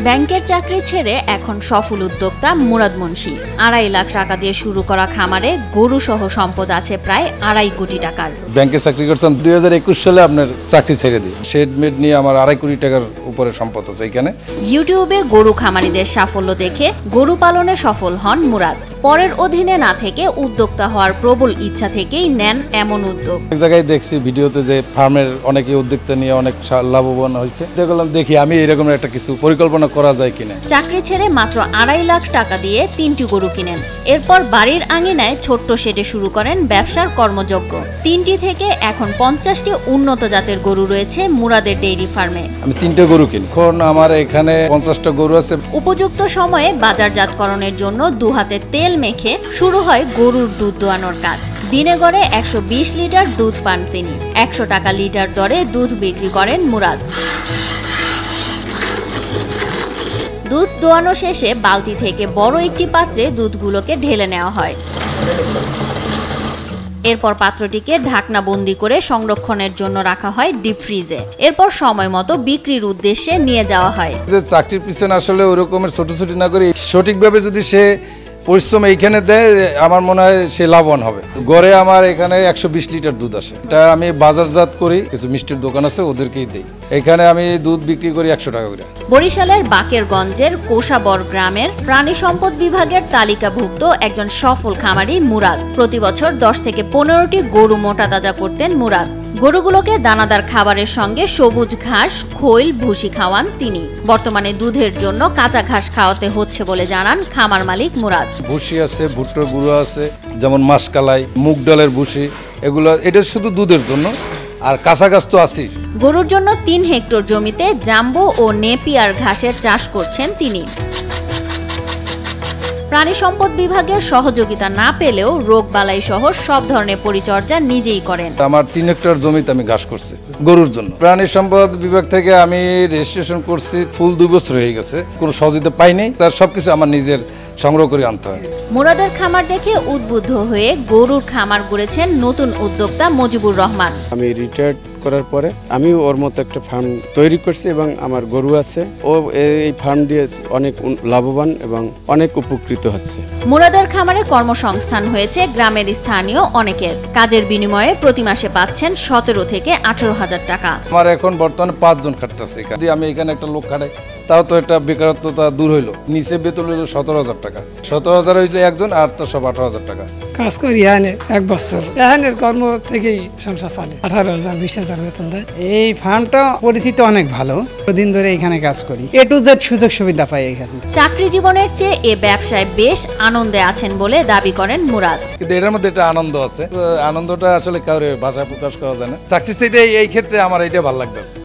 ব্যাংকের চাকরি ছেড়ে এখন সফল উদ্যোক্তা মুরাদ মুন্সি। 2.5 লাখ টাকা দিয়ে শুরু করা খামারে গরু সহ সম্পদ আছে প্রায় 2.5 কোটি টাকার। ব্যাংকে চাকরি করতাম 2021 সালে আপনার চাকরি ছেড়ে দিই। শেডমেড নিয়ে আমার 2.5 কোটি টাকার উপরে সম্পদ আছে এখানে। ইউটিউবে গরু খামারিদের সাফল্য দেখে গরু পালনে সফল হন মুরাদ। পরের অধীনে না থেকে উদ্যোক্তা হওয়ার প্রবল ইচ্ছা থেকেই নেন এমন উদ্যোগ। এক জায়গায় দেখছি ভিডিওতে যে ফার্মের অনেকে উদ্যোক্তা নিয়ে অনেক লাভবান হয়েছে, দেখি আমি এরকম একটা কিছু পরিকল্পনা করা যায় কিনা। চাকরি ছেড়ে মাত্র 2.5 লাখ টাকা দিয়ে 3টি গরু কিনেন। এরপর বাড়ির আঙিনায় ছোট্ট শেডে শুরু করেন ব্যবসার কর্মযজ্ঞ। 3টি থেকে এখন 50টি উন্নত জাতের গরু রয়েছে মুরাদের ডেইরি ফার্মে। আমি 3টে গরু কিনি। এখন আমার এখানে 50টা গরু আছে। উপযুক্ত সময়ে বাজারজাতকরণের জন্য দুহাতে তেল মেখে শুরু হয় গরুর দুধ দোয়ানোর কাজ। দিনে গড়ে 120 লিটার দুধ পান তিনি। 100 টাকা লিটার দরে দুধ বিক্রি করেন মুরাদ। দুধ দোয়ানো শেষে বালতি থেকে বড় একটি পাত্রে দুধগুলোকে ঢেলে নেওয়া হয়। এরপর পাত্রটিকে ঢাকনা বন্দি করে সংরক্ষণের জন্য রাখা হয় ডিপ ফ্রিজে। এরপর সময় মতো বিক্রির উদ্দেশ্যে নিয়ে যাওয়া হয়। যে চাকরির পিছনে আসলে ওই রকমের ছোট না করে সঠিকভাবে যদি সে পরিশ্রম এইখানে দেয়, আমার মনে হয় সে লাভবান হবে। গড়ে আমার এখানে 120 লিটার দুধ আসে। এটা আমি বাজারজাত করি, কিছু মিষ্টির দোকান আছে ওদেরকেই দিই। এখানে আমি দুধ বিক্রি করি 100 টাকা করে। বরিশালের বাকেরগঞ্জের কোষাবর গ্রামের প্রাণী সম্পদ বিভাগের তালিকাভুক্ত একজন সফল খামারি মুরাদ। প্রতি বছর 10 থেকে 15টি গরু মোটা তাজা করতেন মুরাদ। গরুগুলোকে দানাদার খাবারের সঙ্গে সবুজ ঘাস, খৈল, ভুসি খাওয়ান তিনি। বর্তমানে দুধের জন্য কাঁচা ঘাস খাওয়াতে হচ্ছে বলে জানান খামার মালিক মুরাদ। ভুসি আছে, ভুট্টোর গুঁড়ো আছে, যেমন মাসকালাই, মুগ ডালের ভুসি, এগুলো এটা শুধু দুধের জন্য। আর কাঁচা ঘাস তো আছেই। গরুর জন্য 3 হেক্টর জমিতে জাম্বো ও নেপিয়ার ঘাসের চাষ করছেন তিনি। প্রাণী সম্পদ বিভাগের সহযোগিতা না পেলেও রোগবালাই সহ সব ধরনের পরিচর্যা নিজেই করেন। আমার 3 হেক্টর জমিতে আমি ঘাস করছি গরুর জন্য। প্রাণী সম্পদ বিভাগ থেকে আমি রেজিস্ট্রেশন করছি, ফুল 2 বছর হয়ে গেছে, কোনো সহযোগিতা পাইনি। তার সবকিছু আমার নিজের সংগ্রহ করে আনতে হয়। মুরাদের খামার দেখে উদ্বুদ্ধ হয়ে গরুর খামার গড়েছেন নতুন উদ্যোক্তা মজিবুর রহমান। আমি রিটায়ার্ড করার পরে আমি ওর মতো একটা ফার্ম তৈরি করছি এবং আমার গরু আছে। ও এই ফার্ম দিয়ে অনেক লাভবান এবং অনেক উপকৃত হচ্ছে। মুরাদের খামারে কর্মসংস্থান হয়েছে গ্রামের স্থানীয় অনেকের। কাজের বিনিময়ে প্রতি মাসে পাচ্ছেন 17 থেকে 18,000 টাকা। আমার এখন বর্তমানে 5 জন খাটতেছে। যদি আমি এখানে একটা লোক খাটাই, তাও তো একটা বেকারত্বতা দূর হইলো। নিচে বেতন হইলো 17,000 টাকা। 17,000 হইলে একজন, আর তো সব 18,000 টাকা। কাজ করি এখানে 1 বছর। এখানের কর্ম থেকেই সংসার চলে। 18,000 20,000 বেতন দেয়। এই ফার্মটা পরিচিতি অনেক ভালো। দিন ধরে এখানে কাজ করি। A to Z সুযোগ সুবিধা পাই এখানে। চাকরি জীবনের চেয়ে এ ব্যবসায় বেশ আনন্দে আছেন বলে দাবি করেন মুরাদ। কিন্তু এর মধ্যে একটা আনন্দ আছে। আনন্দটা আসলে কাউরে ভাষায় প্রকাশ করা যায় না। চাকরির চাইতে এই ক্ষেত্রে আমার এটা ভালো লাগতেছে।